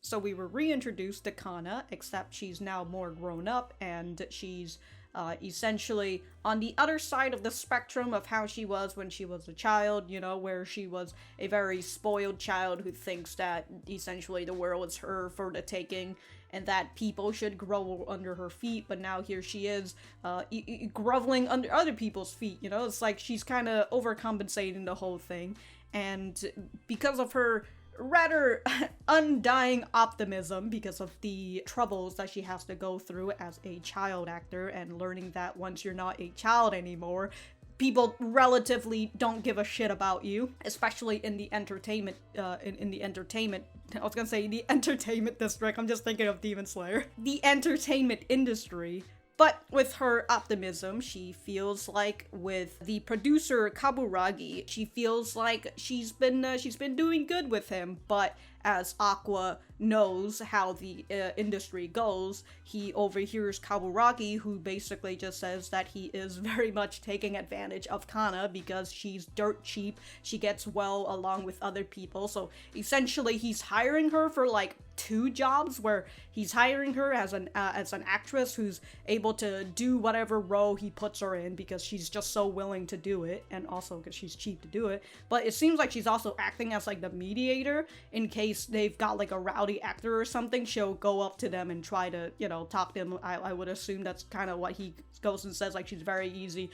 So we were reintroduced to Kana, except she's now more grown up, and she's essentially on the other side of the spectrum of how she was when she was a child, you know, where she was a very spoiled child who thinks that essentially the world is her for the taking and that people should grovel under her feet, but now here she is groveling under other people's feet, you know? It's like she's kind of overcompensating the whole thing, and because of her rather undying optimism, because of the troubles that she has to go through as a child actor and learning that once you're not a child anymore, people relatively don't give a shit about you, especially in the entertainment, in the entertainment, I was gonna say the entertainment district, I'm just thinking of Demon Slayer. The entertainment industry. But with her optimism, she feels like with the producer Kaburagi, she feels like she's been doing good with him. But as Aqua knows how the industry goes, he overhears Kaburagi, who basically just says that he is very much taking advantage of Kana because she's dirt cheap. She gets well along with other people. So essentially, he's hiring her for like 2 jobs, where he's hiring her as an actress who's able to do whatever role he puts her in because she's just so willing to do it, and also because she's cheap to do it. But it seems like she's also acting as like the mediator in case they've got like a rowdy actor or something. She'll go up to them and try to, you know, talk to them. I would assume that's kind of what he goes and says, like she's very easy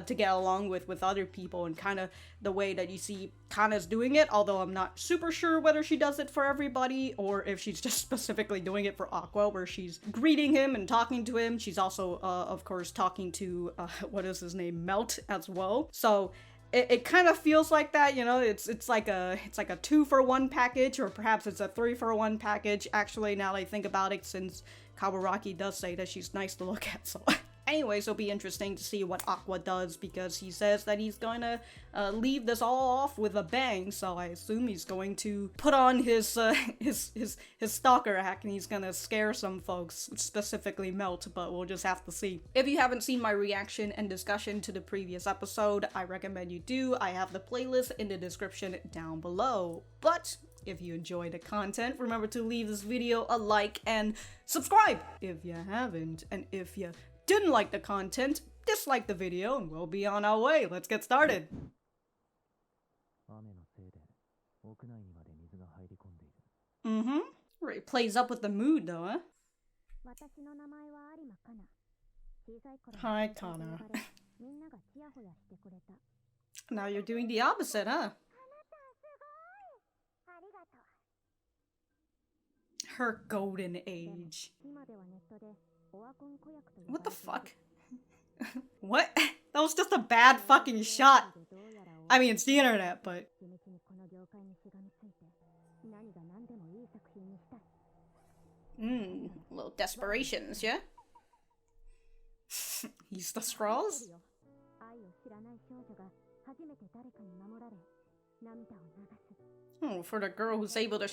to get along with other people, and kind of the way that you see Kana's doing it, although I'm not super sure whether she does it for everybody or if she's just specifically doing it for Aqua, where she's greeting him and talking to him. She's also of course talking to what is his name, Melt, as well. So it kind of feels like that, you know. It's like a 2-for-1 package, or perhaps it's a 3-for-1 package, actually, now that I think about it, since Kaburagi does say that she's nice to look at. So anyways, it'll be interesting to see what Aqua does, because he says that he's going to leave this all off with a bang, so I assume he's going to put on his stalker act, and he's gonna scare some folks, specifically Melt, but we'll just have to see. If you haven't seen my reaction and discussion to the previous episode, I recommend you do. I have the playlist in the description down below. But if you enjoy the content, remember to leave this video a like and subscribe if you haven't, and if you didn't like the content, dislike the video, and we'll be on our way. Let's get started. It plays up with the mood though, huh? Hi, Kana. Now you're doing the opposite, huh? Her golden age. What the fuck? What? That was just a bad fucking shot. I mean, it's the internet, but... little desperations, yeah? He's the straws? Oh, for the girl who's able to...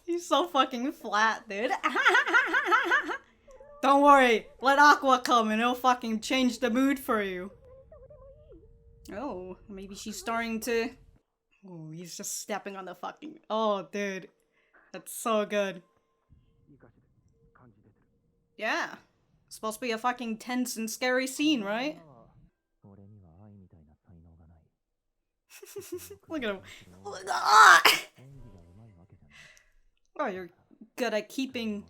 He's so fucking flat, dude. Don't worry, let Aqua come and it'll fucking change the mood for you. Oh, maybe she's starting to... Oh, he's just stepping on the fucking... Oh, dude. That's so good. Yeah. It's supposed to be a fucking tense and scary scene, right? Look at him. Ah! Oh, you're good at keeping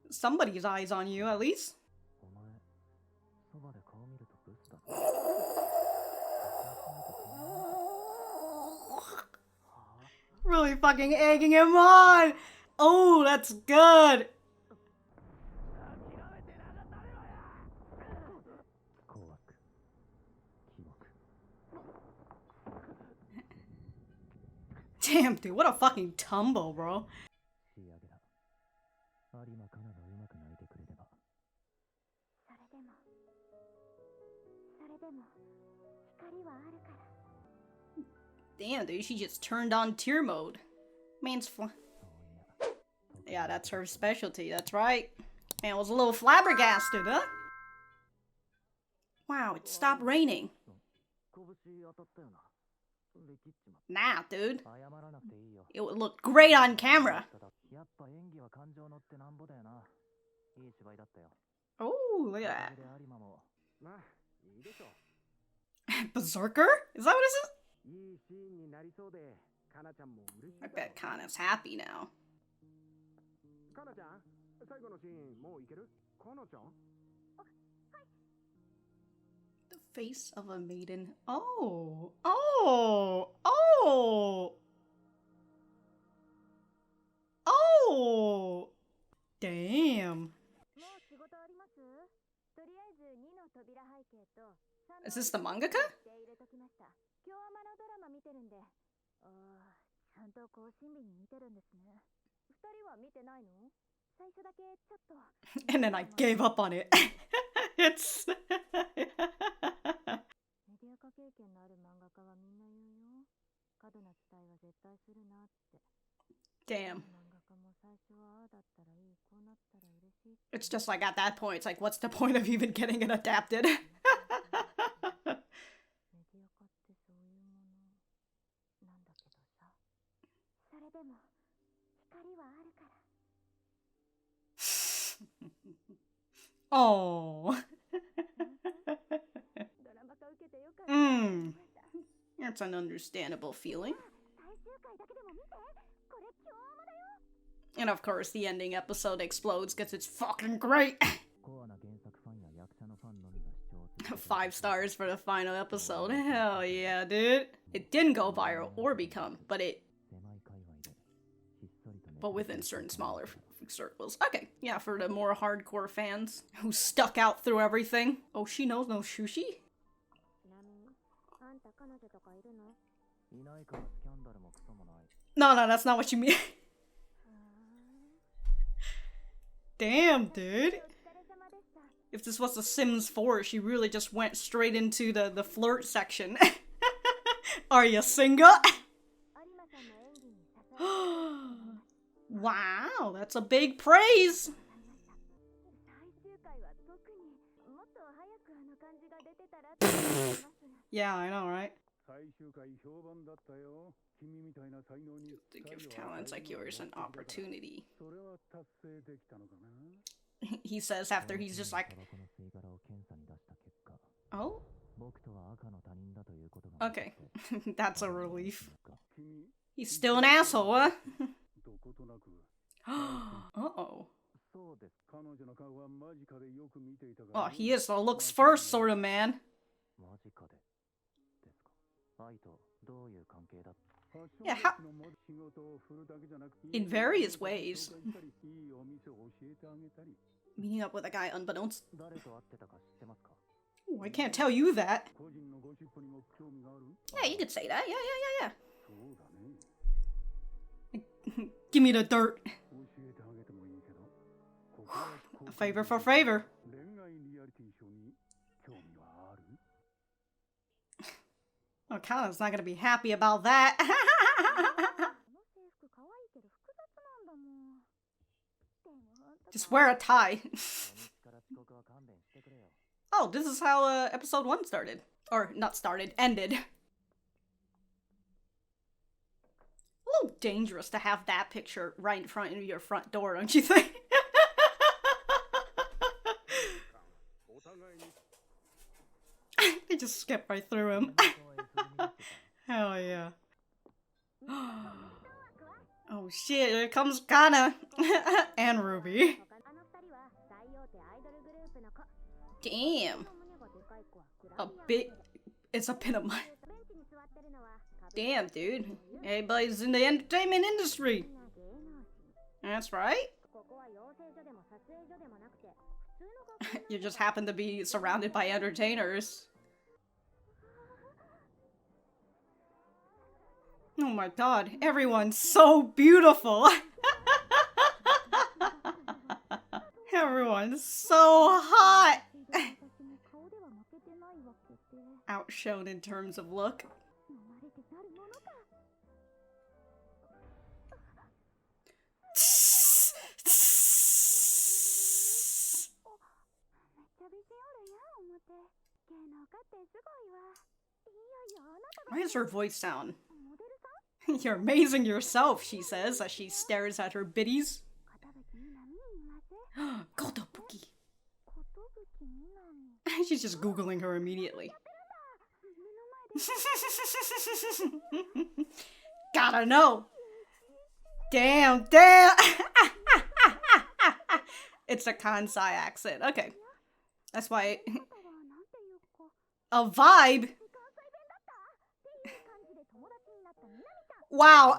somebody's eyes on you, at least. Really fucking egging him on! Oh, that's good! Damn, dude, what a fucking tumble, bro. Damn, dude, she just turned on tear mode. Man's yeah, that's her specialty, that's right. Man was a little flabbergasted, huh? Wow, it stopped raining. Nah, dude. It would look great on camera. Oh, look at that. Berserker? Is that what this is? I bet Kana's happy now. The face of a maiden. Oh. Oh. Oh. Oh. Damn. Is this the mangaka? And then I gave up on it. It's damn. It's just like at that point, it's like, what's the point of even getting it adapted? Oh. That's an understandable feeling. And of course, the ending episode explodes because it's fucking great. 5 stars for the final episode. Hell yeah, dude. It didn't go viral or become, but within certain smaller circles. Okay, yeah, for the more hardcore fans who stuck out through everything. Oh, she knows no sushi? No, that's not what you mean. Damn, dude. If this was The Sims 4, she really just went straight into the flirt section. Are you single? Wow, that's a big praise. Yeah, I know, right? To give talents like yours an opportunity. He says after he's just like, oh? Okay, that's a relief. He's still an asshole, huh? Uh-oh. Oh, he is a looks first sort of man. Yeah, how? In various ways. Meeting up with a guy unbeknownst. Ooh, I can't tell you that. Yeah, you could say that. Yeah. Give me the dirt. A favor for favor. Oh, Kana's not gonna be happy about that. Just wear a tie. Oh, this is how episode 1 started. Or, not started, ended. A little dangerous to have that picture right in front of your front door, don't you think? They just skip right through him. Hell yeah. Oh shit, here comes Kana. And Ruby. Damn. It's a bit of money. Damn, dude. Everybody's in the entertainment industry. That's right. You just happen to be surrounded by entertainers. Oh my god, everyone's so beautiful! Everyone's so hot! Outshone in terms of look. Why does her voice sound? You're amazing yourself, she says as she stares at her biddies. Kotobuki. She's just googling her immediately. Gotta know. Damn. It's a Kansai accent. Okay. That's why a vibe. Wow.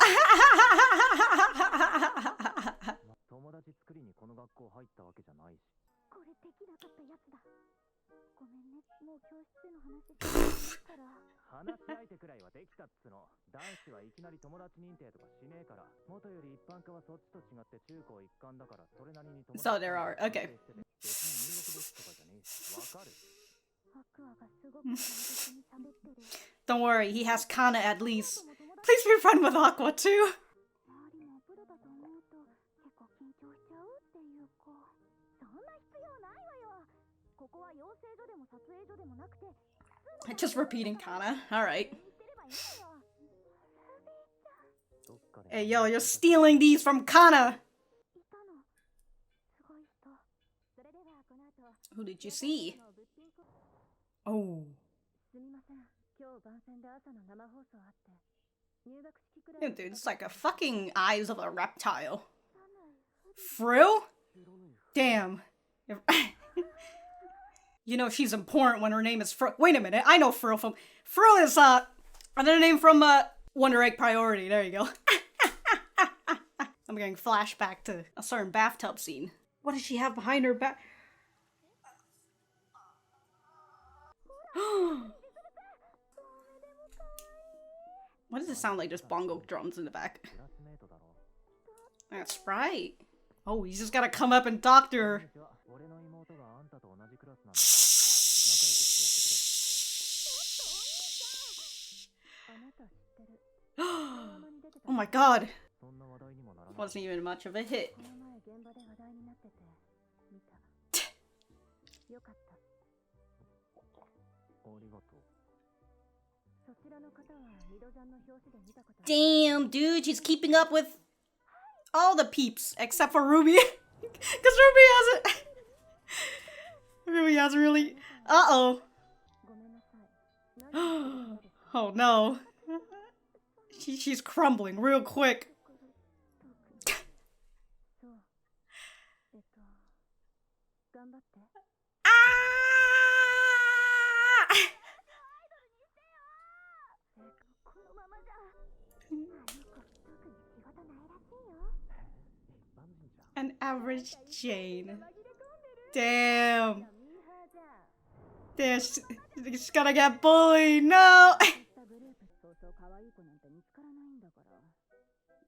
So there are, okay. Don't worry, he has Kana at least. Please be friends with Aqua too. Just repeating Kana. Alright. Hey yo, you're stealing these from Kana! Who did you see? Oh. Yeah, dude, it's like a fucking eyes of a reptile. Frill? Damn. You know she's important when her name is Frill. Wait a minute, I know Frill from... Frill is, another name from, Wonder Egg Priority. There you go. I'm getting flashback to a certain bathtub scene. What does she have behind her back? What does it sound like? Just bongo drums in the back. That's right. Oh, he's just gotta come up and talk to her. Oh my god. Wasn't even much of a hit. Damn, dude, she's keeping up with all the peeps except for Ruby. Because Ruby hasn't really... Uh-oh. Oh no. She's crumbling real quick. An average Jane. Damn. Damn, she's gonna get bullied. No.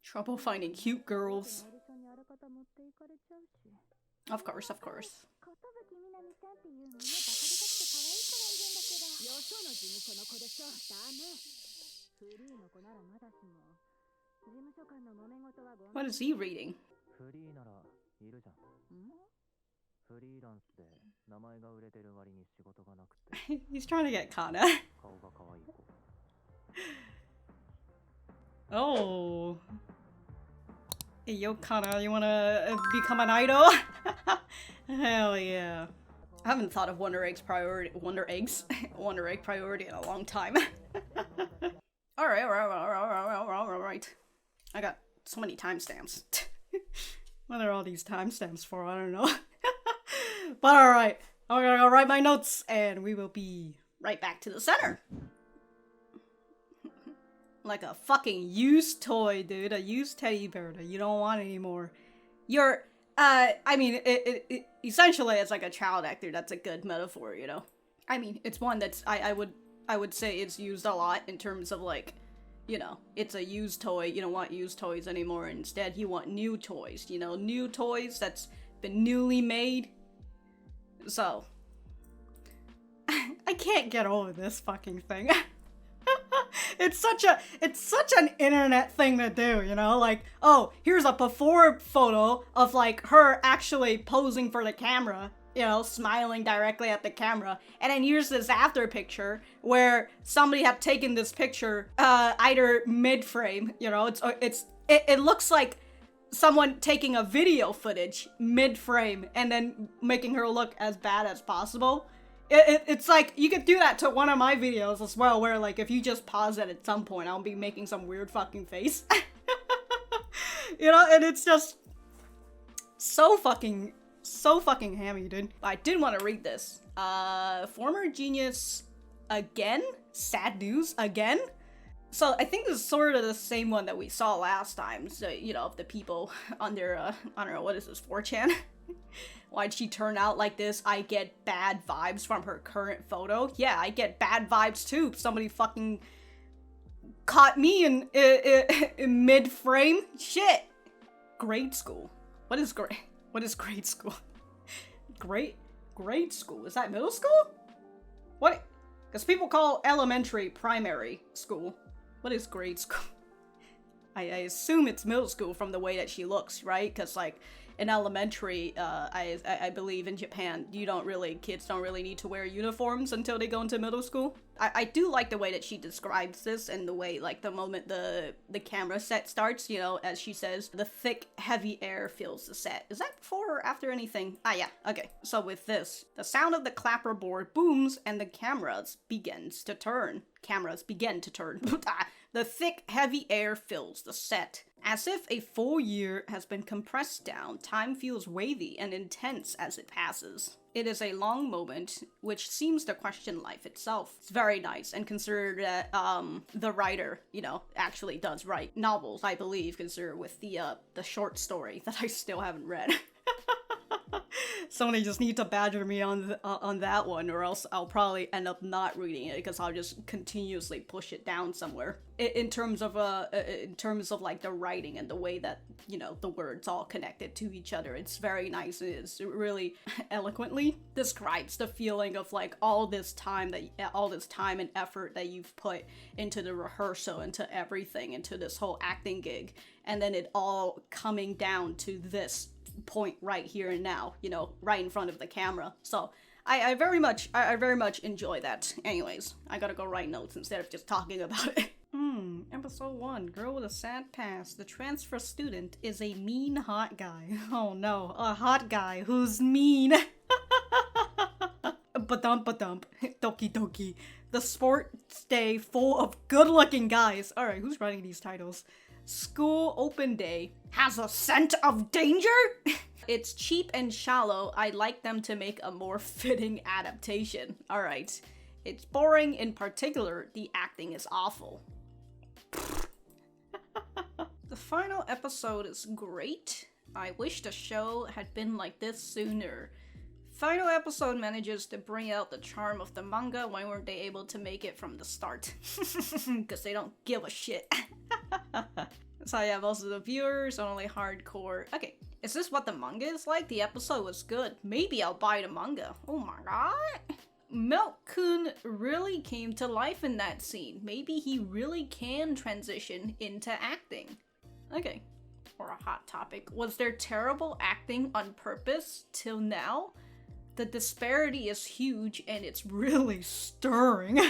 Trouble finding cute girls. Of course, of course. What is he reading? He's trying to get Kana. Oh. Hey, yo, Kana, you wanna become an idol? Hell yeah. I haven't thought of Wonder Egg priority in a long time. Alright. I got so many timestamps. What are all these timestamps for? I don't know. But alright, I'm gonna go write my notes and we will be right back to the center. Like a fucking used toy, dude. A used teddy bear that you don't want anymore. You're, I mean, essentially it's like a child actor. That's a good metaphor, you know? I mean, it's one that's, I would say it's used a lot in terms of like, you know, it's a used toy. You don't want used toys anymore. Instead, you want new toys, you know? New toys that's been newly made. So, I can't get over this fucking thing. It's such an internet thing to do, you know? Like, oh, here's a before photo of, like, her actually posing for the camera, you know, smiling directly at the camera. And then here's this after picture where somebody had taken this picture, either mid-frame, you know, it looks like someone taking a video footage mid-frame and then making her look as bad as possible. It's like, you could do that to one of my videos as well, where, like, if you just pause it at some point, I'll be making some weird fucking face. You know, and it's just so fucking hammy, dude. I did want to read this. Former genius again? Sad news again? So I think this is sort of the same one that we saw last time. So, you know, of the people under, I don't know, what is this, 4chan? Why'd she turn out like this? I get bad vibes from her current photo. Yeah, I get bad vibes too. Somebody fucking caught me in mid-frame. Shit. Grade school. What is grade school? Grade school? Is that middle school? What? Because people call elementary primary school. What is grade school? I assume it's middle school from the way that she looks, right? Because, like, in elementary, I believe in Japan, kids don't really need to wear uniforms until they go into middle school. I do like the way that she describes this, and the way, like, the moment the camera set starts, you know, as she says, the thick, heavy air fills the set. Is that before or after anything? Ah, yeah, okay. So with this, the sound of the clapperboard booms, and the cameras begin to turn. The thick, heavy air fills the set. As if a full year has been compressed down, time feels wavy and intense as it passes. It is a long moment, which seems to question life itself. It's very nice, and consider that, the writer, you know, actually does write novels, I believe, consider with the short story that I still haven't read. Somebody just need to badger me on that one, or else I'll probably end up not reading it because I'll just continuously push it down somewhere. In terms of like the writing and the way that, you know, the words all connected to each other, it's very nice. It really eloquently describes the feeling of, like, all this time and effort that you've put into the rehearsal, into everything, into this whole acting gig, and then it all coming down to this point right here and now, you know, right in front of the camera. So I very much enjoy that. Anyways, I gotta go write notes instead of just talking about it. Episode 1, girl with a sad past. The transfer student is a mean hot guy. Oh no, a hot guy who's mean. Ba-dump. Doki doki. The sports day full of good-looking guys. Alright, who's writing these titles? School open day has a scent of danger? It's cheap and shallow. I'd like them to make a more fitting adaptation. Alright. It's boring. In particular, the acting is awful. The final episode is great. I wish the show had been like this sooner. Final episode manages to bring out the charm of the manga. Why weren't they able to make it from the start? Because they don't give a shit. So yeah, most of the viewers are only hardcore. Okay, is this what the manga is like? The episode was good. Maybe I'll buy the manga. Oh my god. Milk-kun really came to life in that scene. Maybe he really can transition into acting. Okay. Or a hot topic. Was there terrible acting on purpose till now? The disparity is huge and it's really stirring.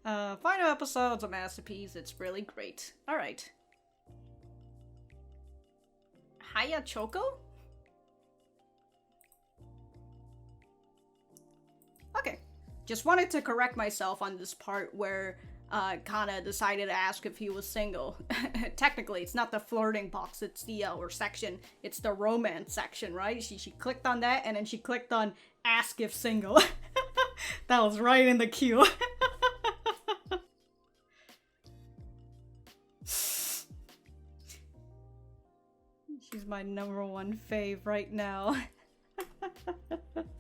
Final episode's a masterpiece. It's really great. Alright. Haya Choco? Okay. Just wanted to correct myself on this part where Kana decided to ask if he was single. Technically, it's not the flirting box, it's the, or section, it's the romance section, right? She clicked on that, and then she clicked on ask if single. That was right in the queue. She's my #1 fave right now.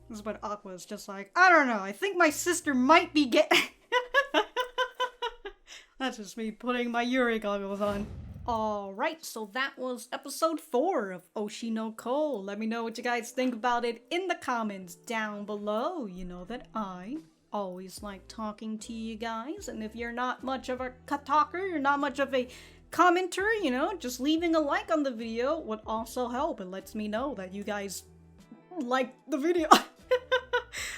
This is what Aqua's just like, I don't know, I think my sister might be That's just me putting my Yuri goggles on. Alright, so that was episode 4 of Oshi no Ko. Let me know what you guys think about it in the comments down below. You know that I always like talking to you guys, and if you're not much of a talker, you're not much of a commenter, you know, just leaving a like on the video would also help. It lets me know that you guys like the video.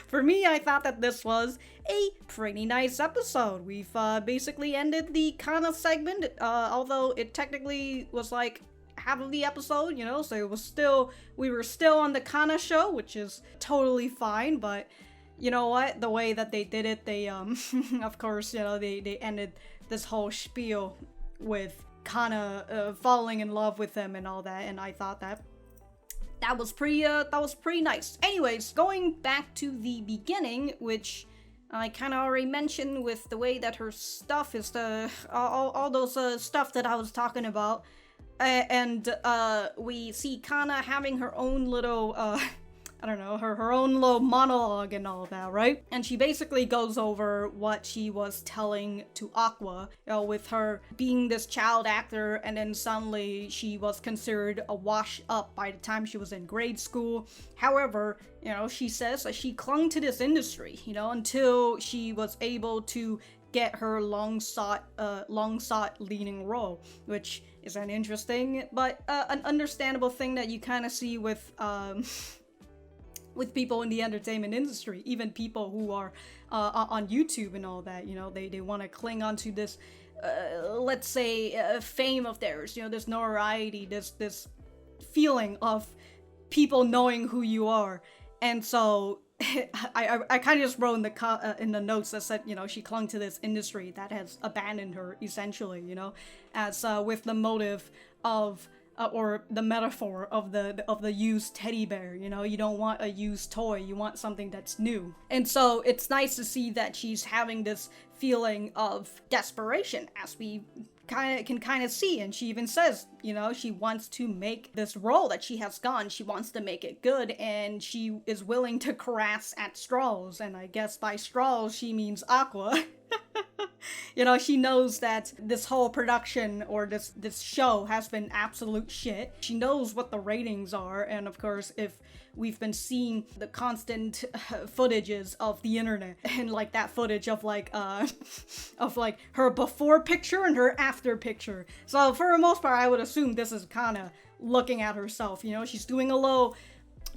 For me, I thought that this was a pretty nice episode. We've basically ended the Kana segment, although it technically was like half of the episode, you know, so it was still, we were still on the Kana show, which is totally fine, but you know what, the way that they did it, they, of course, you know, they ended this whole spiel with Kana falling in love with him and all that, and I thought that was pretty nice. Anyways, going back to the beginning, which I kind of already mentioned with the way that her stuff is all those stuff that I was talking about, and we see Kana having her own little I don't know, her own little monologue and all that, right? And she basically goes over what she was telling to Aqua, you know, with her being this child actor, and then suddenly she was considered a wash up by the time she was in grade school. However, you know, she says that she clung to this industry, you know, until she was able to get her long sought leading role, which is an interesting but an understandable thing that you kind of see with people in the entertainment industry, even people who are on YouTube and all that, you know, they want to cling onto this, let's say, fame of theirs, you know, this notoriety, this feeling of people knowing who you are. And so I kind of just wrote in the notes that said, you know, she clung to this industry that has abandoned her, essentially, you know, as with the motive of or the metaphor of the used teddy bear, you know, you don't want a used toy, you want something that's new. And so it's nice to see that she's having this feeling of desperation, as we can kind of see, and she even says, you know, she wants to make this role that she has gotten, she wants to make it good, and she is willing to grasp at straws, and I guess by straws she means Aqua. You know, she knows that this whole production or this show has been absolute shit. She knows what the ratings are, and of course, if we've been seeing the constant footages of the internet, and like that footage of like her before picture and her after picture. So for the most part, I would assume this is Kana looking at herself, you know, she's doing a little,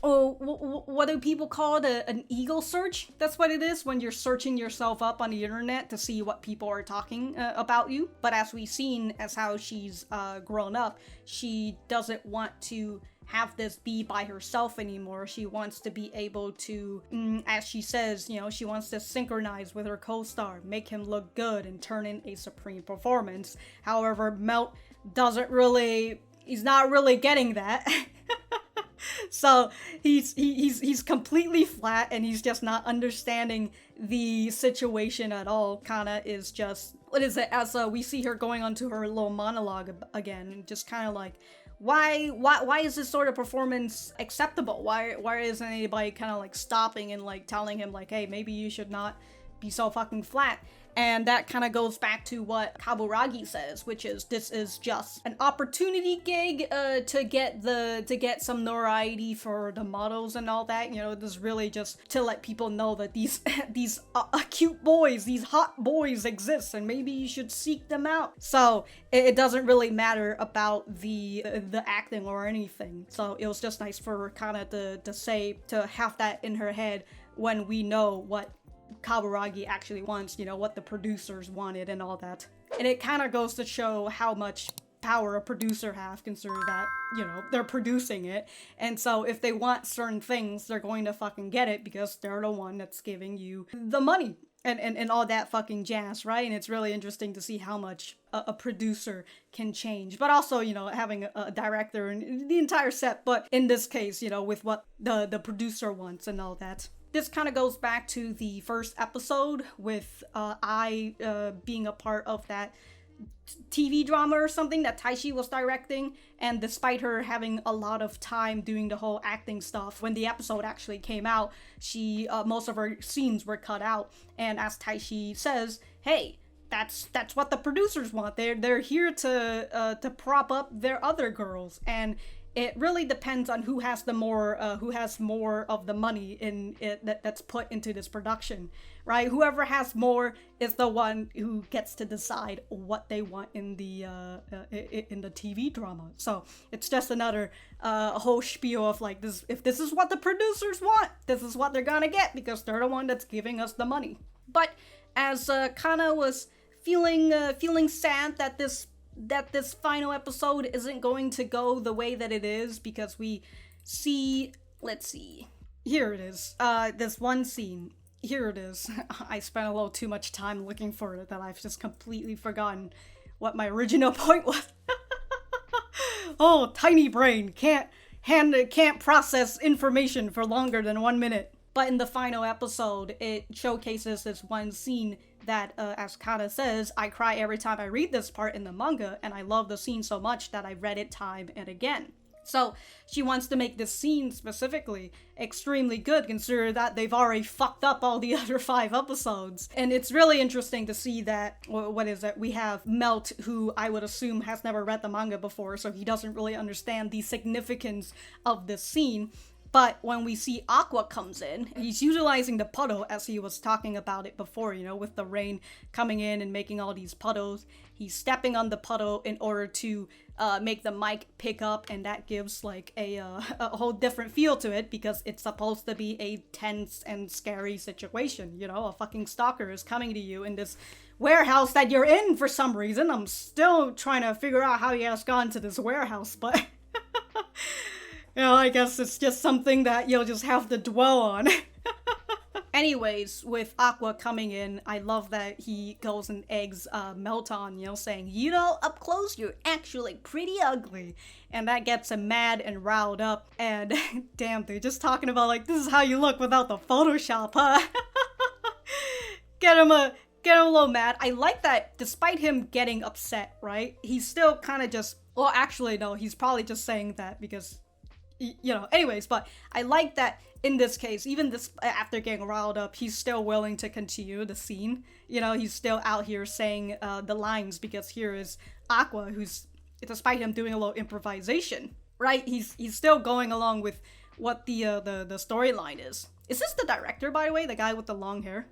what do people call it? An eagle search? That's what it is, when you're searching yourself up on the internet to see what people are talking about you. But as we've seen, as how she's grown up, she doesn't want to have this be by herself anymore. She wants to be able to, as she says, you know, she wants to synchronize with her co-star, make him look good, and turn in a supreme performance. However, Melt he's not really getting that. So he's completely flat, and he's just not understanding the situation at all. Kana is just, what is it, as we see her going onto her little monologue again, just kind of like, why is this sort of performance acceptable? Why isn't anybody kind of like stopping and like telling him like, hey, maybe you should not be so fucking flat? And that kind of goes back to what Kaburagi says, which is, this is just an opportunity gig to get some notoriety for the models and all that. You know, this is really just to let people know that these cute boys, these hot boys exist, and maybe you should seek them out. So it doesn't really matter about the acting or anything. So it was just nice for her kind of to have that in her head when we know what Kaburagi actually wants, you know, what the producers wanted and all that. And it kind of goes to show how much power a producer has, considering that, you know, they're producing it. And so if they want certain things, they're going to fucking get it, because they're the one that's giving you the money and all that fucking jazz, right? And it's really interesting to see how much a producer can change, but also, you know, having a director and the entire set, but in this case, you know, with what the producer wants and all that. This kind of goes back to the first episode with I being a part of that TV drama or something that Taishi was directing, and despite her having a lot of time doing the whole acting stuff, when the episode actually came out, she most of her scenes were cut out, and as Taishi says, hey, that's what the producers want. They're here to prop up their other girls, and it really depends on who has more of the money in it that's put into this production, right? Whoever has more is the one who gets to decide what they want in the TV drama. So it's just another whole spiel of like this. If this is what the producers want, this is what they're gonna get because they're the one that's giving us the money. But as Kana was feeling sad that this final episode isn't going to go the way that it is, because we see, let's see, here it is, this one scene, here it is. I spent a little too much time looking for it that I've just completely forgotten what my original point was. Oh, tiny brain, can't process information for longer than 1 minute. But in the final episode, it showcases this one scene that, as Kana says, I cry every time I read this part in the manga, and I love the scene so much that I read it time and again. So she wants to make this scene specifically extremely good, considering that they've already fucked up all the other 5 episodes. And it's really interesting to see that, what is it, we have Melt, who I would assume has never read the manga before, so he doesn't really understand the significance of this scene. But when we see Aqua comes in, he's utilizing the puddle as he was talking about it before, you know, with the rain coming in and making all these puddles. He's stepping on the puddle in order to make the mic pick up, and that gives like a whole different feel to it, because it's supposed to be a tense and scary situation. You know, a fucking stalker is coming to you in this warehouse that you're in for some reason. I'm still trying to figure out how he has gone to this warehouse, but... You know, I guess it's just something that you'll just have to dwell on. Anyways, with Aqua coming in, I love that he goes and eggs Melt on, you know, saying, you know, up close, you're actually pretty ugly. And that gets him mad and riled up. And damn, they're just talking about, like, this is how you look without the Photoshop, huh? Get him a little mad. I like that despite him getting upset, right? He's still kind of just, well, actually, no, he's probably just saying that because... You know, anyways, but I like that in this case, even this after getting riled up, he's still willing to continue the scene. You know, he's still out here saying the lines, because here is Aqua, who's, despite him doing a little improvisation, right? He's still going along with what the storyline is. Is this the director, by the way? The guy with the long hair?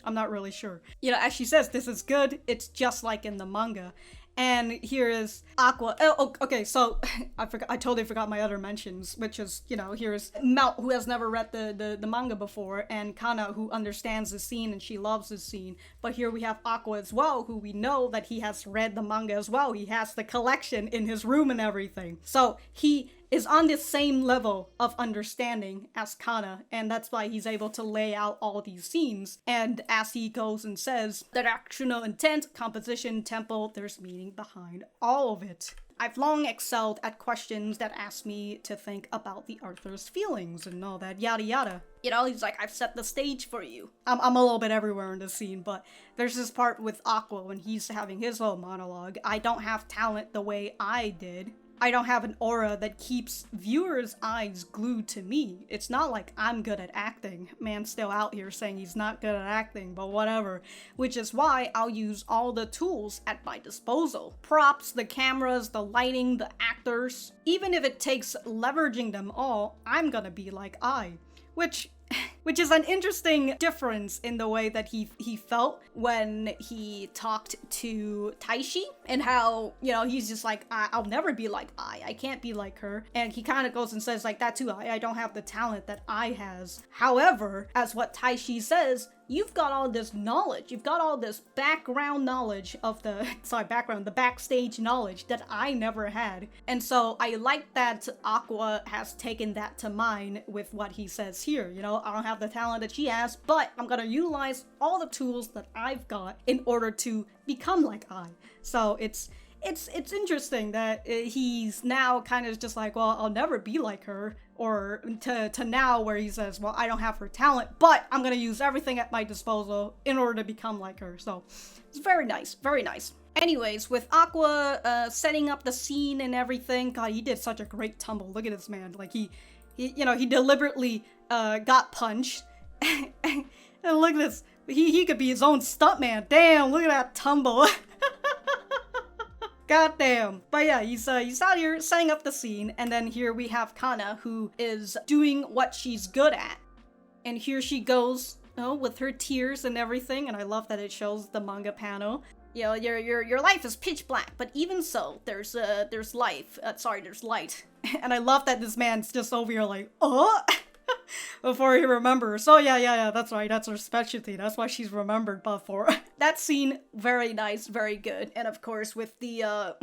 I'm not really sure. You know, as she says, this is good. It's just like in the manga. And here is Aqua. Oh, okay, so I totally forgot my other mentions, which is, you know, here's Melt, who has never read the manga before, and Kana, who understands the scene and she loves the scene. But here we have Aqua as well, who we know that he has read the manga as well. He has the collection in his room and everything. So he is on the same level of understanding as Kana, and that's why he's able to lay out all these scenes. And as he goes and says, directional intent, composition, tempo, there's meaning behind all of it. I've long excelled at questions that ask me to think about the author's feelings and all that yada yada. You know, he's like, I've set the stage for you. I'm a little bit everywhere in this scene, but there's this part with Aqua when he's having his little monologue. I don't have talent the way I did. I don't have an aura that keeps viewers' eyes glued to me. It's not like I'm good at acting. Man's still out here saying he's not good at acting, but whatever. Which is why I'll use all the tools at my disposal. Props, the cameras, the lighting, the actors. Even if it takes leveraging them all, I'm gonna be like I. Which is an interesting difference in the way that he felt when he talked to Taishi, and how, you know, he's just like, I'll never be like I can't be like her. And he kind of goes and says like that too, I don't have the talent that I has. However, as what Taishi says, you've got all this knowledge, you've got all this background knowledge of the backstage knowledge that I never had. And so I like that Aqua has taken that to mind with what he says here. You know, I don't have the talent that she has, but I'm gonna utilize all the tools that I've got in order to become like I. So it's interesting that he's now kind of just like, well, I'll never be like her, or to now where he says, well, I don't have her talent, but I'm gonna use everything at my disposal in order to become like her. So it's very nice, very nice. Anyways, with Aqua setting up the scene and everything, God, he did such a great tumble. Look at this man, like he you know, he deliberately got punched. And look at this. He could be his own stuntman. Damn, look at that tumble. Goddamn. But yeah, he's out here setting up the scene, and then here we have Kana, who is doing what she's good at. And here she goes, with her tears and everything, and I love that it shows the manga panel. Your life is pitch black, but even so, there's life. There's light. And I love that this man's just over here like, before he remembers. So yeah, that's right, that's her specialty. That's why she's remembered before. That scene, very nice, very good. And of course, with the,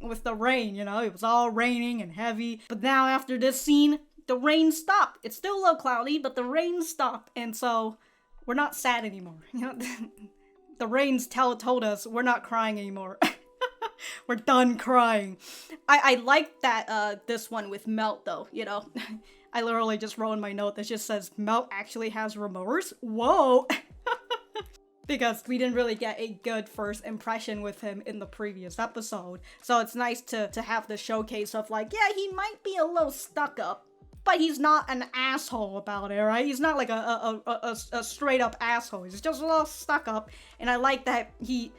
with the rain, it was all raining and heavy. But now after this scene, the rain stopped. It's still a little cloudy, but the rain stopped. And so, we're not sad anymore. The rains told us we're not crying anymore. We're done crying. I like that, this one with Melt, though, I literally just wrote in my note that just says, Melt actually has remorse? Whoa! Because we didn't really get a good first impression with him in the previous episode. So it's nice to have the showcase of like, yeah, he might be a little stuck up, but he's not an asshole about it, right? He's not like a straight up asshole. He's just a little stuck up. And I like that he...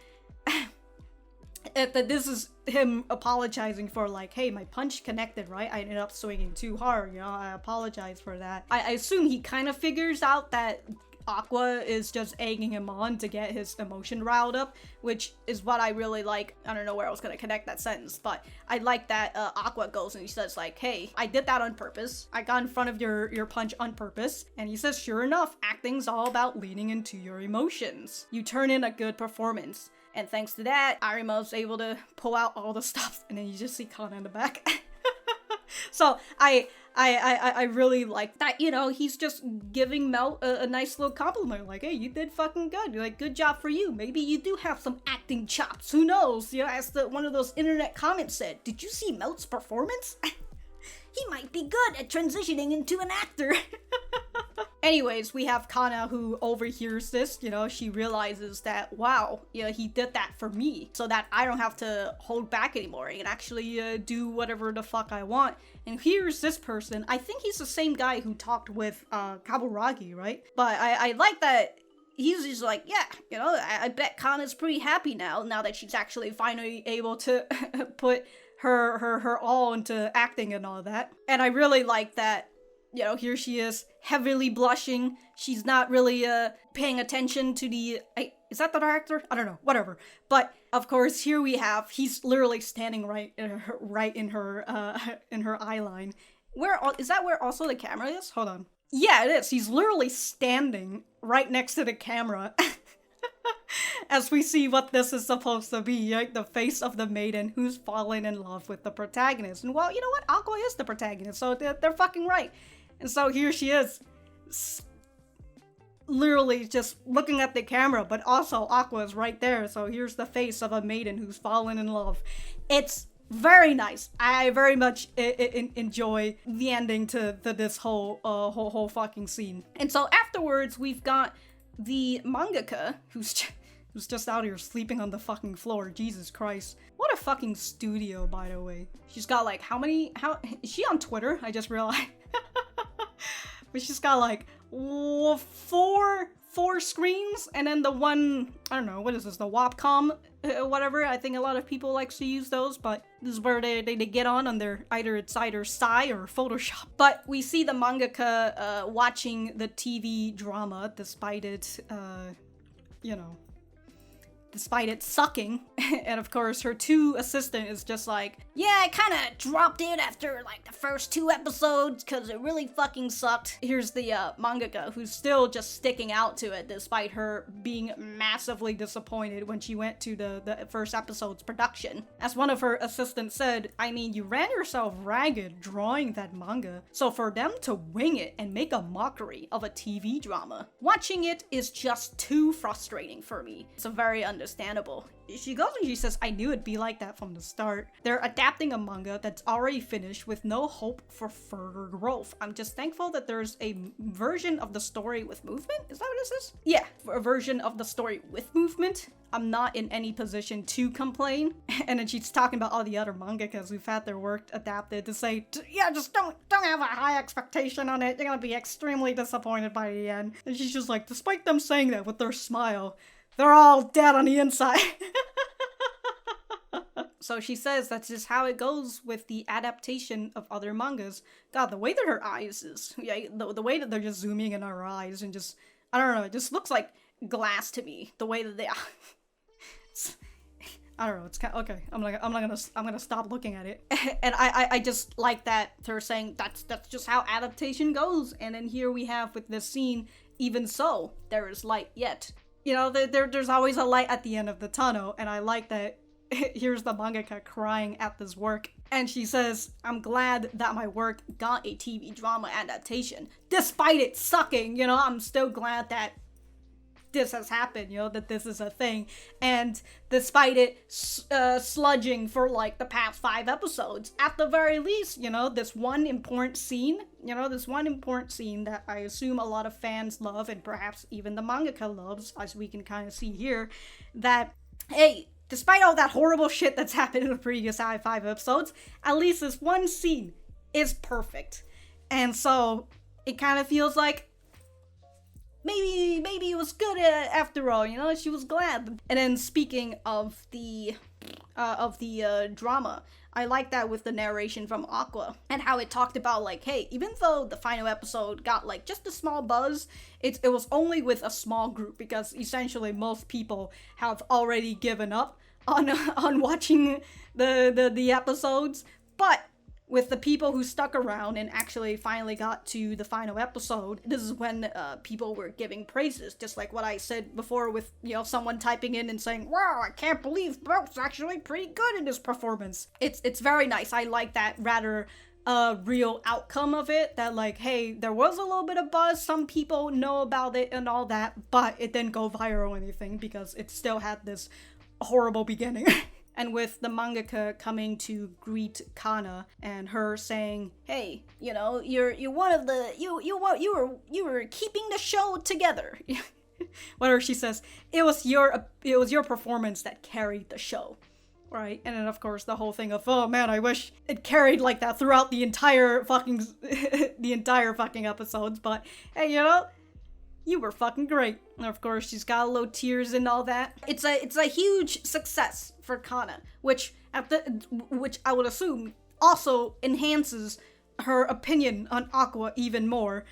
that this is him apologizing for like, hey, my punch connected, right? I ended up swinging too hard, I apologize for that. I assume he kind of figures out that Aqua is just egging him on to get his emotion riled up, which is what I really like. I don't know where I was gonna connect that sentence, but I like that Aqua goes and he says like, hey, I did that on purpose. I got in front of your punch on purpose. And he says, sure enough, acting's all about leaning into your emotions. You turn in a good performance. And thanks to that, Arima's able to pull out all the stuff, and then you just see Kana in the back. So I really like that, he's just giving Mel a nice little compliment, like, hey, you did fucking good, like, good job for you. Maybe you do have some acting chops, who knows? As one of those internet comments said, did you see Melt's performance? He might be good at transitioning into an actor. Anyways, we have Kana who overhears this, she realizes that, wow, he did that for me, so that I don't have to hold back anymore. I can actually do whatever the fuck I want. And here's this person, I think he's the same guy who talked with Kaburagi, right? But I like that he's just like, yeah, I bet Kana's pretty happy now that she's actually finally able to put her all into acting and all that. And I really like that, here she is, heavily blushing. She's not really paying attention to the... is that the director? I don't know, whatever. But of course, here we have, he's literally standing right in her eye line. Is that where also the camera is? Hold on. Yeah, it is. He's literally standing right next to the camera. As we see what this is supposed to be, the face of the maiden who's fallen in love with the protagonist. And well, you know what? Aqua is the protagonist, so they're fucking right. And so here she is, literally just looking at the camera, but also Aqua is right there, so here's the face of a maiden who's fallen in love. It's very nice. I very much enjoy the ending to this whole fucking scene. And so afterwards, we've got the mangaka, who's just out here sleeping on the fucking floor. Jesus Christ. What a fucking studio, by the way. She's got like, how is she on Twitter? I just realized. But she's got like four screens, and then the one, I don't know, what is this, the Wapcom, whatever. I think a lot of people like to use those, but this is where they get on their either Psy or Photoshop. But we see the mangaka watching the TV drama, despite it, despite it sucking. And of course, her two assistant is just like, yeah, I kind of dropped it after like the first 2 episodes because it really fucking sucked. Here's the mangaka who's still just sticking out to it despite her being massively disappointed when she went to the first episode's production. As one of her assistants said, I mean, you ran yourself ragged drawing that manga, so for them to wing it and make a mockery of a TV drama, watching it is just too frustrating for me. It's a very understandable. She goes and she says, I knew it'd be like that from the start. They're adapting a manga that's already finished with no hope for further growth. I'm just thankful that there's a version of the story with movement. Is that what this is? Yeah, a version of the story with movement. I'm not in any position to complain. And then she's talking about all the other mangakas who've had their work adapted to say, yeah, just don't have a high expectation on it. You're gonna be extremely disappointed by the end. And she's just like, despite them saying that with their smile, they're all dead on the inside. So she says that's just how it goes with the adaptation of other mangas. God, the way that her eyes is, yeah, the way that they're just zooming in her eyes and just, I don't know, it just looks like glass to me. The way that they, I don't know. It's kind of, okay. I'm gonna stop looking at it. And I just like that they're saying that's just how adaptation goes. And then here we have with this scene, even so, there is light yet. You know, there's always a light at the end of the tunnel, and I like that. Here's the mangaka crying at this work, and she says, I'm glad that my work got a TV drama adaptation. Despite it sucking, you know, I'm still glad that this has happened, you know, that this is a thing. And despite it sludging for like the past 5 episodes, at the very least, you know, this one important scene that I assume a lot of fans love, and perhaps even the mangaka loves, as we can kind of see here, that, hey, despite all that horrible shit that's happened in the previous 5 episodes, at least this one scene is perfect. And so it kind of feels like maybe it was good after all, you know, she was glad. And then speaking of the drama, I like that with the narration from Aqua and how it talked about like, hey, even though the final episode got like just a small buzz, it was only with a small group because essentially most people have already given up on watching the episodes. But with the people who stuck around and actually finally got to the final episode, this is when people were giving praises, just like what I said before with, you know, someone typing in and saying, wow, I can't believe Bro's actually pretty good in his performance. It's very nice. I like that rather real outcome of it, that like, hey, there was a little bit of buzz, some people know about it and all that, but it didn't go viral or anything because it still had this horrible beginning. And with the mangaka coming to greet Kana and her saying, "Hey, you know, you're one of the you were keeping the show together." Whatever she says, it was your performance that carried the show, right? And then of course the whole thing of, oh man, I wish it carried like that throughout the entire fucking episodes. But hey, you know, you were fucking great. And of course, she's got a little tears and all that. It's a huge success for Kana, which I would assume also enhances her opinion on Aqua even more.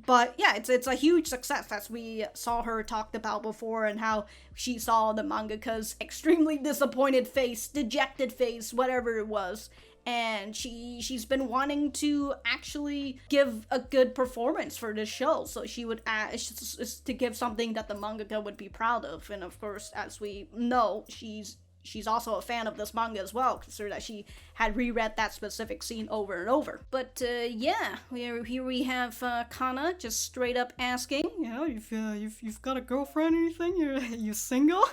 But yeah, it's a huge success, as we saw her talked about before, and how she saw the mangaka's extremely disappointed face, dejected face, whatever it was. And she's been wanting to actually give a good performance for this show, so she would to give something that the mangaka would be proud of. And of course, as we know, she's also a fan of this manga as well, considering that she had reread that specific scene over and over. But yeah, here we have Kana just straight up asking, you know, you've got a girlfriend or anything? You single?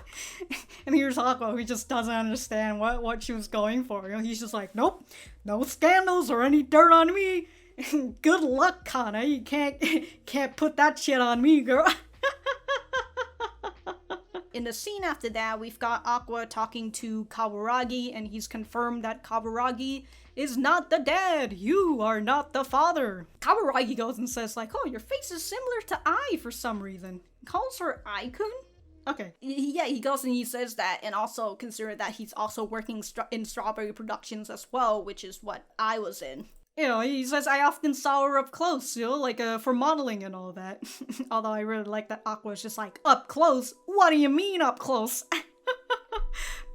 And here's Aqua, who just doesn't understand what she was going for. You know, he's just like, nope, no scandals or any dirt on me. Good luck, Kana. You can't put that shit on me, girl. In the scene after that, we've got Aqua talking to Kaburagi, and he's confirmed that Kaburagi is not the dad. You are not the father. Kaburagi goes and says like, oh, your face is similar to Ai for some reason. Calls her Ai-kun? Okay. Yeah, he goes and he says that, and also consider that he's also working in Strawberry Productions as well, which is what I was in. You know, he says, I often saw her up close, you know, like, for modeling and all that. Although I really like that Aqua's just like, up close? What do you mean up close?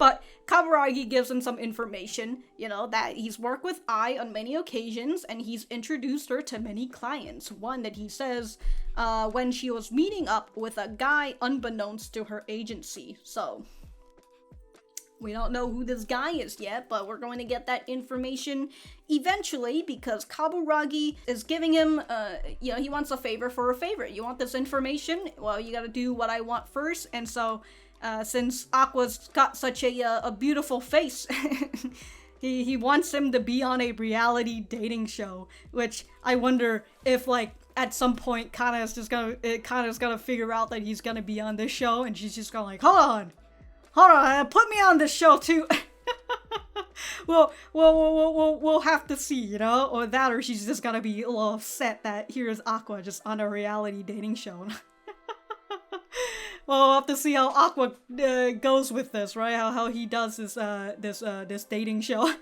But Kaburagi gives him some information, you know, that he's worked with Ai on many occasions, and he's introduced her to many clients. One that he says, when she was meeting up with a guy unbeknownst to her agency. So we don't know who this guy is yet, but we're going to get that information eventually, because Kaburagi is giving him, you know, he wants a favor for a favor. You want this information? Well, you gotta do what I want first. And so since Aqua's got such a beautiful face. He wants him to be on a reality dating show, which I wonder if, like, at some point Kana's gonna figure out that he's gonna be on this show, and she's just gonna like, hold on, put me on this show too. We'll have to see, you know, or that, or she's just gonna be a little upset that here's Aqua just on a reality dating show. Well, we'll have to see how Aqua goes with this, right? How he does this dating show.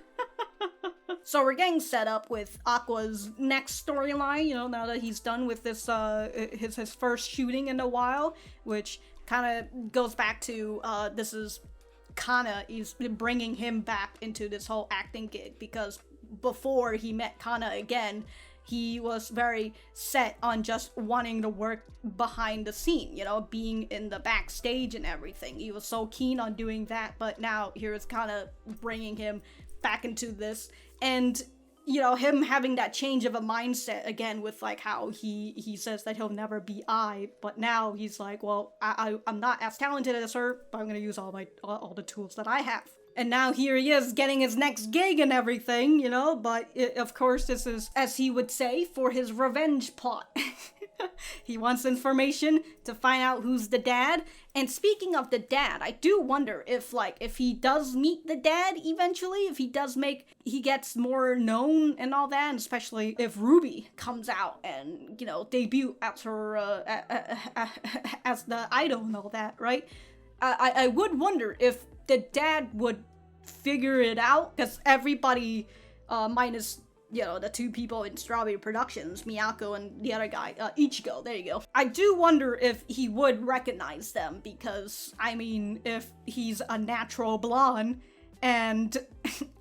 So we're getting set up with Aqua's next storyline, you know, now that he's done with this his first shooting in a while, which kind of goes back to this is Kana is bringing him back into this whole acting gig, because before he met Kana again, he was very set on just wanting to work behind the scene, you know, being in the backstage and everything. He was so keen on doing that, but now here is kind of bringing him back into this, and you know, him having that change of a mindset again with like how he says that he'll never be but now he's like, well, I'm not as talented as her, but I'm gonna use all the tools that I have. And now here he is getting his next gig and everything, you know, but of course this is, as he would say, for his revenge plot. He wants information to find out who's the dad. And speaking of the dad, I do wonder if he does meet the dad eventually, if he gets more known and all that, and especially if Ruby comes out and, you know, debut as her, as the idol and all that, right? I would wonder if the dad would figure it out, because everybody, minus, you know, the two people in Strawberry Productions, Miyako and the other guy, Ichigo, there you go. I do wonder if he would recognize them, because, I mean, if he's a natural blonde, and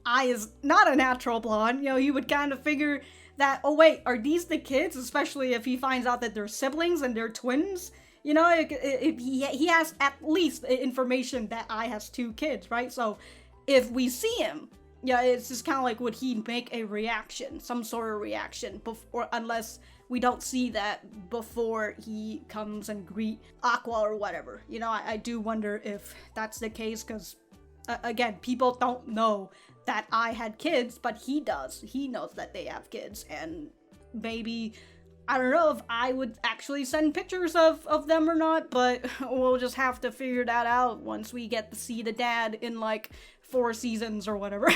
Ai is not a natural blonde, you know, he would kind of figure that, oh wait, are these the kids? Especially if he finds out that they're siblings and they're twins. You know, he has at least information that Ai has two kids, right? So if we see him, yeah, it's just kind of like, would he make a reaction, some sort of reaction, before, unless we don't see that before he comes and greet Aqua or whatever. You know, I do wonder if that's the case, because, again, people don't know that Ai had kids, but he does. He knows that they have kids, and maybe, I don't know if I would actually send pictures of them or not, but we'll just have to figure that out once we get to see the dad in, like, 4 seasons or whatever.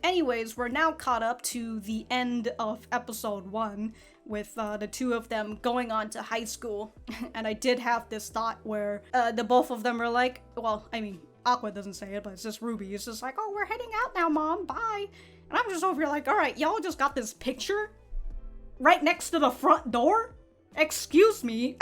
Anyways, we're now caught up to the end of episode 1 with the two of them going on to high school. And I did have this thought where the both of them are like, well, I mean, Aqua doesn't say it, but it's just Ruby. It's just like, oh, we're heading out now, Mom, bye. And I'm just over here like, all right, y'all just got this picture right next to the front door? Excuse me.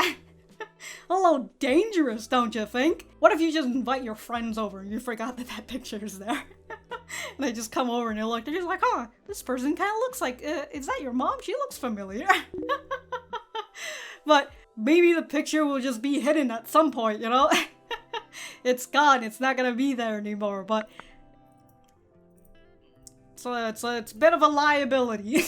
A little dangerous, don't you think? What if you just invite your friends over and you forgot that that picture is there? And they just come over and they're just like, huh, this person kind of looks like, is that your mom? She looks familiar. But maybe the picture will just be hidden at some point, you know? It's gone, it's not gonna be there anymore, but so it's a bit of a liability.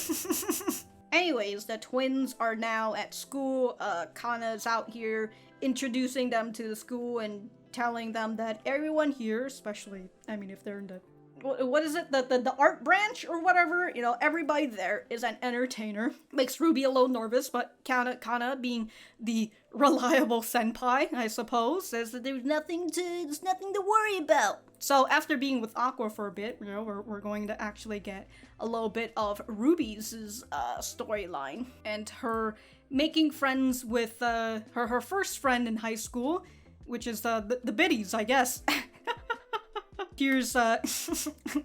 Anyways, the twins are now at school. Kana's out here introducing them to the school and telling them that everyone here, especially, I mean, if they're in the, what is it, the art branch or whatever, you know, everybody there is an entertainer. Makes Ruby a little nervous, but Kana, being the reliable senpai, I suppose, says that there's nothing to worry about. So after being with Aqua for a bit, you know, we're going to actually get a little bit of Ruby's storyline and her making friends with her first friend in high school, which is the biddies, I guess. Here's I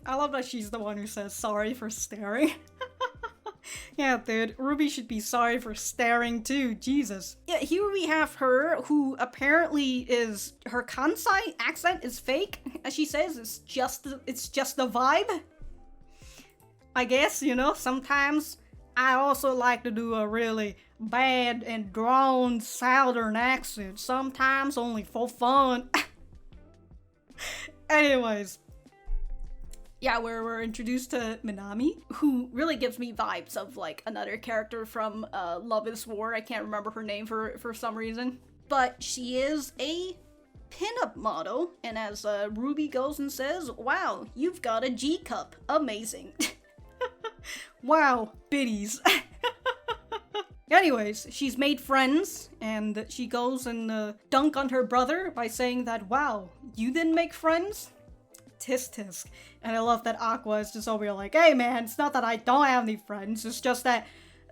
love that she's the one who says sorry for staring. Yeah, dude, Ruby should be sorry for staring too, Jesus. Yeah, here we have her, who apparently is, her Kansai accent is fake, as she says, it's just the vibe. I guess, you know, sometimes I also like to do a really bad and drawn southern accent, sometimes only for fun. Anyways. Yeah, we're introduced to Minami, who really gives me vibes of, like, another character from Love is War. I can't remember her name for some reason. But she is a pinup model, and as Ruby goes and says, wow, you've got a G cup, amazing. Wow, biddies. Anyways, she's made friends, and she goes and dunk on her brother by saying that, wow, you didn't make friends? Tisk tisk. And I love that Aqua is just over here like, hey man, it's not that I don't have any friends, it's just that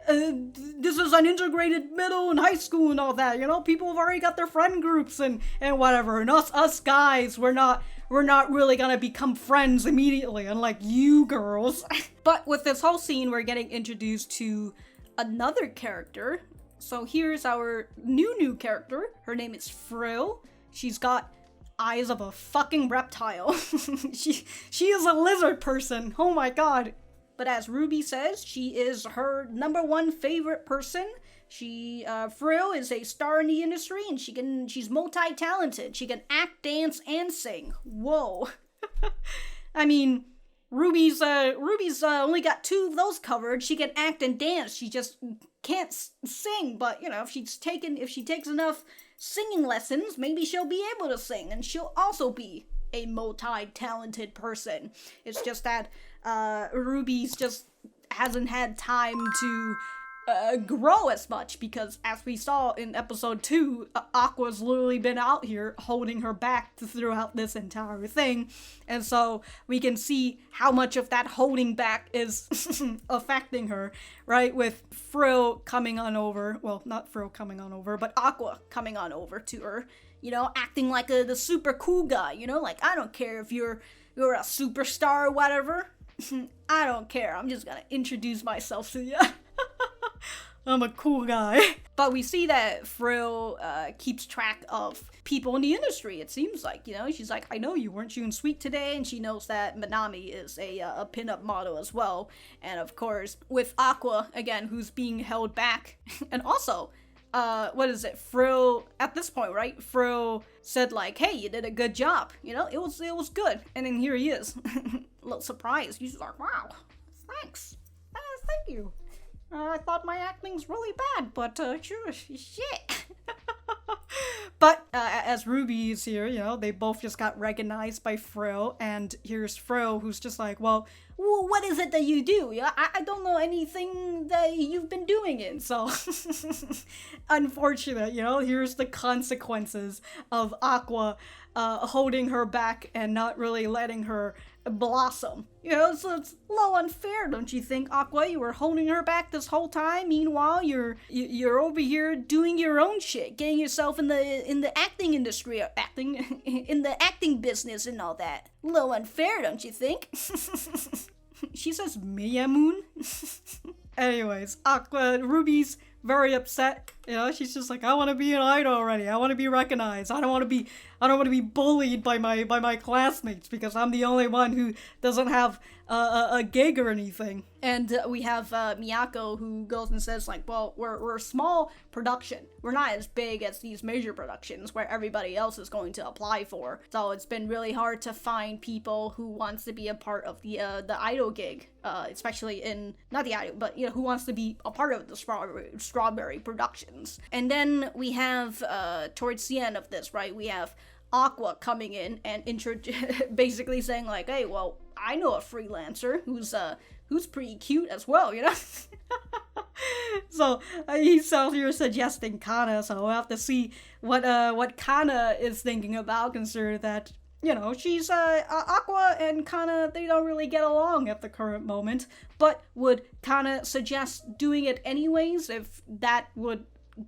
this is an integrated middle and high school and all that, you know, people have already got their friend groups and whatever, and us guys, we're not really gonna become friends immediately, unlike you girls. But with this whole scene, we're getting introduced to another character. So here's our new character. Her name is Frill. She's got eyes of a fucking reptile. she is a lizard person. Oh my god. But as Ruby says, she is her #1 favorite person. Frill is a star in the industry, and she's multi-talented. She can act, dance, and sing. Whoa. I mean, Ruby's only got 2 of those covered. She can act and dance. She just can't sing, but you know, if she takes enough singing lessons, maybe she'll be able to sing, and she'll also be a multi-talented person. It's just that Ruby's just hasn't had time to grow as much, because as we saw in episode 2, Aqua's literally been out here holding her back throughout this entire thing, and so we can see how much of that holding back is affecting her, right? With Frill coming on over, well, not Frill coming on over, but Aqua coming on over to her, you know, acting like the super cool guy, you know, like, I don't care if you're a superstar or whatever, I don't care, I'm just gonna introduce myself to you. I'm a cool guy. But we see that Frill keeps track of people in the industry, it seems like, you know? She's like, I know you, weren't you in Sweet today? And she knows that Minami is a pinup model as well. And of course, with Aqua, again, who's being held back. And also, what is it? Frill, at this point, right? Frill said like, hey, you did a good job. You know, it was good. And then here he is. A little surprised. He's like, wow, thanks. Thank you. I thought my acting's really bad, but sure, shit. But as Ruby is here, you know, they both just got recognized by Frill, and here's Frill, who's just like, well, what is it that you do? Yeah, I don't know anything that you've been doing it, so unfortunate, you know, here's the consequences of Aqua holding her back and not really letting her blossom. You know, so it's a little unfair, don't you think, Aqua? You were holding her back this whole time. Meanwhile, you're over here doing your own shit, getting yourself in the acting industry, or acting in the acting business and all that. A little unfair, don't you think? She says Miyamoon. Anyways, Ruby's very upset. You know, she's just like, I want to be an idol already. I want to be recognized. I don't want to be bullied by my classmates because I'm the only one who doesn't have a gig or anything. And we have Miyako, who goes and says like, well, we're a small production. We're not as big as these major productions where everybody else is going to apply for. So it's been really hard to find people who wants to be a part of the idol gig, especially in, not the idol, but you know, who wants to be a part of the strawberry productions. And then we have towards the end of this, right, we have Aqua coming in and basically saying like, hey, well, I know a freelancer who's pretty cute as well, you know? So he's out here suggesting Kana, so we'll have to see what Kana is thinking about, considering that, you know, she's Aqua and Kana, they don't really get along at the current moment, but would Kana suggest doing it anyways if that would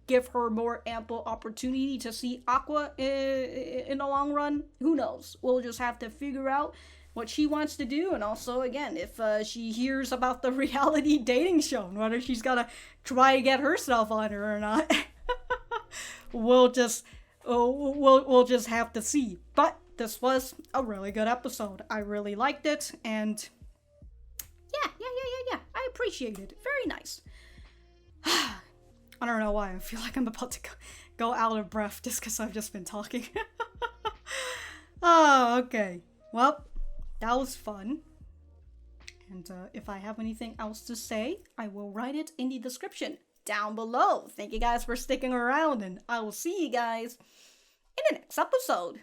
give her more ample opportunity to see Aqua in the long run? Who knows? We'll just have to figure out what she wants to do, and also, again, if she hears about the reality dating show, and whether she's gonna try to get herself on her or not. we'll just have to see. But this was a really good episode. I really liked it, and yeah, I appreciate it. Very nice. I don't know why, I feel like I'm about to go out of breath just because I've just been talking. Oh, okay. Well, that was fun. And if I have anything else to say, I will write it in the description down below. Thank you guys for sticking around, and I will see you guys in the next episode.